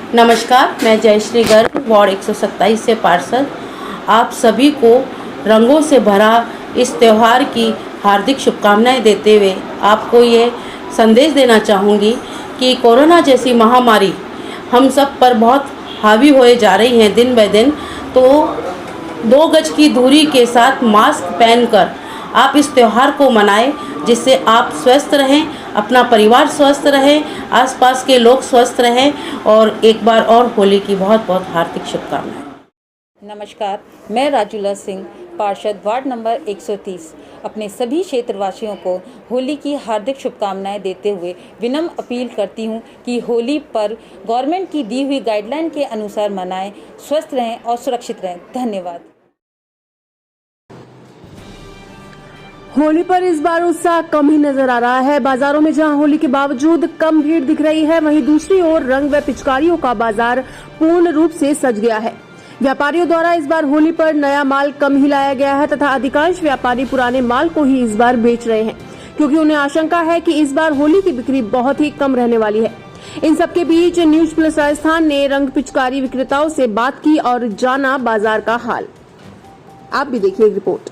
नमस्कार, मैं जयश्री गर्ग वार्ड 127 से पार्षद आप सभी को रंगों से भरा इस त्यौहार की हार्दिक शुभकामनाएं देते हुए आपको ये संदेश देना चाहूँगी कि कोरोना जैसी महामारी हम सब पर बहुत हावी होए जा रही हैं दिन ब दिन। तो 2 गज की दूरी के साथ मास्क पहनकर आप इस त्यौहार को मनाएं, जिससे आप स्वस्थ रहें, अपना परिवार स्वस्थ रहे, आसपास के लोग स्वस्थ रहें। और एक बार और होली की बहुत बहुत हार्दिक शुभकामनाएं। नमस्कार, मैं राजूला सिंह, पार्षद वार्ड नंबर 130 अपने सभी क्षेत्रवासियों को होली की हार्दिक शुभकामनाएं देते हुए विनम्र अपील करती हूं कि होली पर गवर्नमेंट की दी हुई गाइडलाइन के अनुसार मनाएं, स्वस्थ रहें और सुरक्षित रहें। धन्यवाद। होली पर इस बार उत्साह कम ही नजर आ रहा है। बाजारों में जहां होली के बावजूद कम भीड़ दिख रही है, वहीं दूसरी ओर रंग व पिचकारियों का बाजार पूर्ण रूप से सज गया है। व्यापारियों द्वारा इस बार होली पर नया माल कम ही लाया गया है तथा अधिकांश व्यापारी पुराने माल को ही इस बार बेच रहे हैं, क्योंकि उन्हें आशंका है कि इस बार होली की बिक्री बहुत ही कम रहने वाली है। इन सबके बीच न्यूज प्लस राजस्थान ने रंग पिचकारी विक्रेताओं से बात की और जाना बाजार का हाल। आप भी देखिए रिपोर्ट।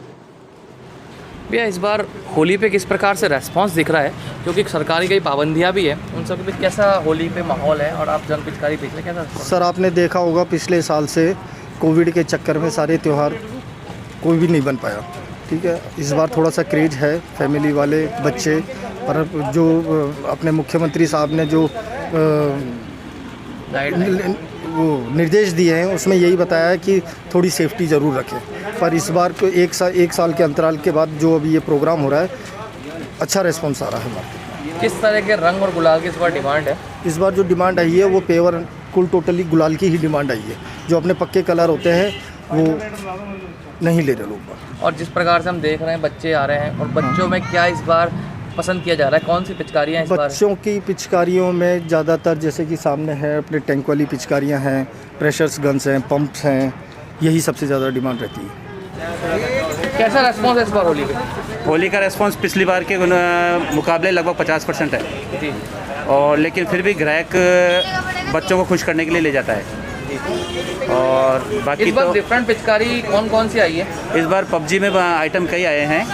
भैया, इस बार होली पे किस प्रकार से रेस्पॉन्स दिख रहा है, क्योंकि सरकारी कई पाबंदियां भी है, उन सब पे कैसा होली पे माहौल है और आप रंग पिचकारी बेच रहे हैं, कैसा? सर, आपने देखा होगा पिछले साल से कोविड के चक्कर में सारे त्यौहार कोई भी नहीं बन पाया। ठीक है, इस बार थोड़ा सा क्रेज है, फैमिली वाले बच्चे, पर जो अपने मुख्यमंत्री साहब ने जो वो निर्देश दिए हैं उसमें यही बताया है कि थोड़ी सेफ्टी ज़रूर रखें। पर इस बार तो एक साल के अंतराल के बाद जो अभी ये प्रोग्राम हो रहा है, अच्छा रिस्पॉन्स आ रहा है मार्केट। किस तरह के रंग और गुलाल की इस बार डिमांड है? इस बार जो डिमांड आई है वो पेवर कुल टोटली गुलाल की ही डिमांड आई है। जो अपने पक्के कलर होते हैं वो नहीं ले रहे लोग। और जिस प्रकार से हम देख रहे हैं बच्चे आ रहे हैं, और बच्चों में क्या इस बार पसंद किया जा रहा है, कौन सी पिचकारियाँ इस बार? बच्चों की पिचकारियों में ज़्यादातर जैसे कि सामने है अपने टैंक वाली पिचकारियाँ हैं, प्रेशर्स गन्स हैं, पंप्स हैं, यही सबसे ज़्यादा डिमांड रहती है। कैसा रेस्पॉन्स है इस बार होली पे? होली का रेस्पॉन्स पिछली बार के मुकाबले लगभग 50% है जी। और लेकिन फिर भी ग्राहक बच्चों को खुश करने के लिए ले जाता है। और बाकी इस बार तो डिफरेंट पिचकारी कौन कौन सी आई है? इस बार पबजी में आइटम कई आए हैं,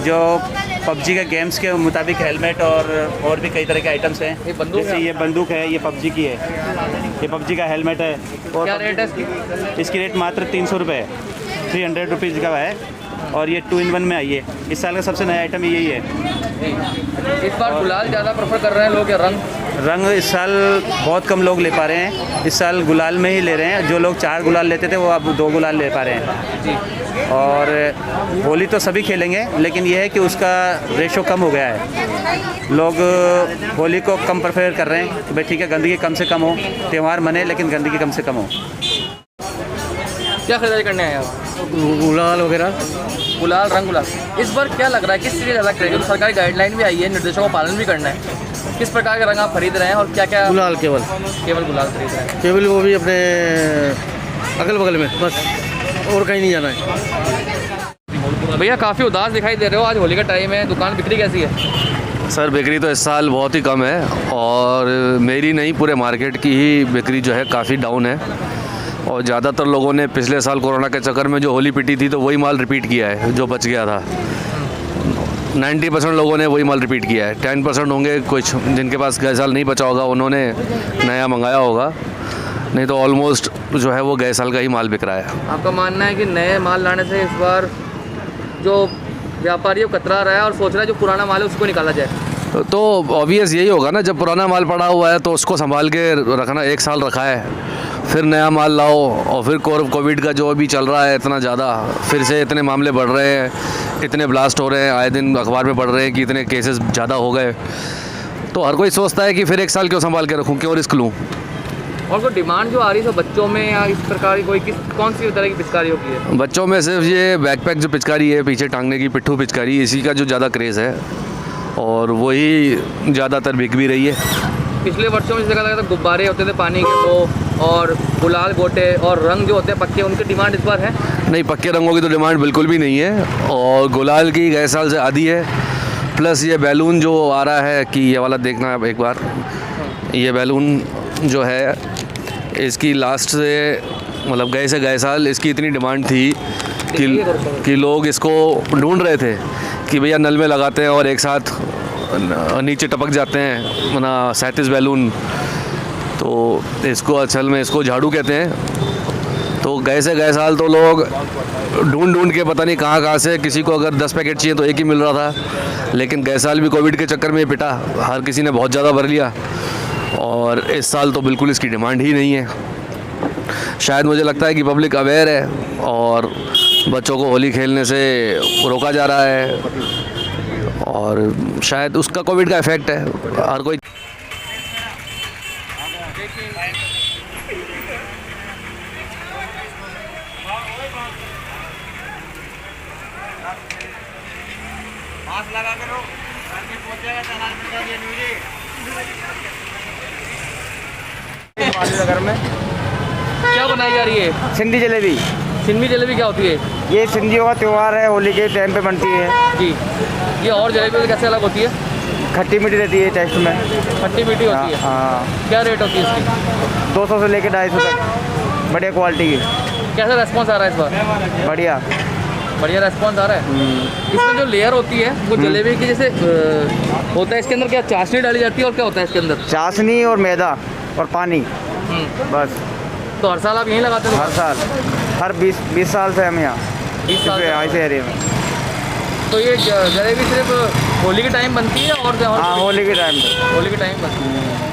जो पबजी के गेम्स के मुताबिक हेलमेट और भी कई तरह के आइटम्स हैं। ये बंदूक जैसे है? ये बंदूक है, ये पबजी की है, ये पबजी का हेलमेट है। और क्या रेट है इसकी? इसकी रेट मात्र 300 रुपये है, 300 रुपीज़ का है। और ये 2 in 1 में आई है। इस साल का सबसे नया आइटम यही है। इस बार गुलाल ज़्यादा प्रेफर कर रहे हैं लोग या रंग इस साल बहुत कम लोग ले पा रहे हैं। इस साल गुलाल में ही ले रहे हैं। जो लोग 4 गुलाल लेते थे वो अब 2 गुलाल ले पा रहे हैं जी। और होली तो सभी खेलेंगे, लेकिन यह है कि उसका रेशो कम हो गया है। लोग होली को कम प्रेफर कर रहे हैं कि भाई ठीक है, गंदगी कम से कम हो, त्यौहार मने लेकिन गंदगी कम से कम हो। क्या खरीदारी करने आए आप? गुलाल वगैरह, गुलाल, रंग गुलाल। इस बार क्या लग रहा है, किस चीज़ का ज़्यादा क्रेज? सरकारी गाइडलाइन भी आई है, निर्देशों का पालन भी करना है। किस प्रकार के रंग आप खरीद रहे हैं और क्या क्या? गुलाल केवल गुलाल खरीद रहे हैं। केवल वो भी अपने अगल बगल में, बस और कहीं नहीं जाना है। भैया, काफ़ी उदास दिखाई दे रहे हो, आज होली का टाइम है, दुकान बिक्री कैसी है? सर, बिक्री तो इस साल बहुत ही कम है और मेरी नहीं, पूरे मार्केट की ही बिक्री जो है काफ़ी डाउन है। और ज़्यादातर लोगों ने पिछले साल कोरोना के चक्कर में जो होली पिटी थी तो वही माल रिपीट किया है जो बच गया था। 90% लोगों ने वही माल रिपीट किया है। 10% होंगे कुछ जिनके पास गए साल नहीं बचा होगा, उन्होंने नया मंगाया होगा, नहीं तो ऑलमोस्ट जो है वो गए साल का ही माल बिक रहा है। आपका मानना है कि नए माल लाने से इस बार जो व्यापारी कतरा रहा है और सोच रहा है जो पुराना माल है उसको निकाला जाए? तो ऑब्वियस यही होगा ना, जब पुराना माल पड़ा हुआ है तो उसको संभाल के रखना। 1 साल रखा है, फिर नया माल लाओ, और फिर कोविड का जो अभी चल रहा है इतना ज़्यादा, फिर से इतने मामले बढ़ रहे हैं, इतने ब्लास्ट हो रहे हैं, आए दिन अखबार में पढ़ रहे हैं कि इतने केसेस ज़्यादा हो गए। तो हर कोई सोचता है कि फिर 1 साल क्यों संभाल के रखूँ, क्यों रिस्क लूँ। और कोई डिमांड जो आ रही है बच्चों में या इस प्रकार की कौन सी तरह की पिचकारी होती है? बच्चों में सिर्फ ये बैकपैक जो पिचकारी है, पीछे टांगने की पिट्ठू पिचकारी, इसी का जो ज़्यादा क्रेज़ है और वही ज़्यादातर बिक भी रही है। पिछले वर्षों में जगह लगा था गुब्बारे होते थे पानी के वो, और गुलाल गोटे और रंग जो होते हैं पक्के, उनकी डिमांड इस बार है? नहीं, पक्के रंगों की तो डिमांड बिल्कुल भी नहीं है और गुलाल की गए साल से आधी है। प्लस ये बैलून जो आ रहा है कि ये वाला देखना आप एक बार, ये बैलून जो है इसकी लास्ट से मतलब गए से गए साल इसकी इतनी डिमांड थी कि लोग इसको ढूंढ रहे थे कि भैया नल में लगाते हैं और एक साथ नीचे टपक जाते हैं मना 37 बैलून, तो इसको असल में इसको झाड़ू कहते हैं। तो गए से गए साल तो लोग ढूंढ के पता नहीं कहाँ से, किसी को अगर 10 पैकेट चाहिए तो एक ही मिल रहा था, लेकिन गए साल भी कोविड के चक्कर में पिटा, हर किसी ने बहुत ज़्यादा भर लिया और इस साल तो बिल्कुल इसकी डिमांड ही नहीं है। शायद मुझे लगता है कि पब्लिक अवेयर है और बच्चों को होली खेलने से रोका जा रहा है और शायद उसका कोविड का इफ़ेक्ट है। हर कोई नगर में क्या बनाई जा रही है? सिंधी जलेबी। सिंधी जलेबी क्या होती है? ये सिंधियों का त्यौहार है, होली के टाइम पे बनती है जी। ये और जलेबी से कैसे अलग होती है? खट्टी मीठी रहती है टेस्ट में। खट्टी मीठी होती है। हाँ, क्या रेट होती है इसकी? 200 से लेकर 250 तक, बढ़िया क्वालिटी की। कैसा रेस्पॉन्स आ रहा है इस बार? बढ़िया बढ़िया रेस्पॉन्स आ रहा है। इसमें जो लेयर होती है वो जलेबी की जैसे होता है, इसके अंदर क्या चाशनी डाली जाती है और क्या होता है इसके अंदर? चाशनी और मैदा और पानी, बस। तो हर साल आप यहीं लगाते हो? हर साल, हर 20 साल से हम यहाँ 20 साल से? ऐसे एरिया में। तो ये जलेबी सिर्फ होली के टाइम बनती है और हाँ, होली के टाइम पे। होली के टाइम बनती है।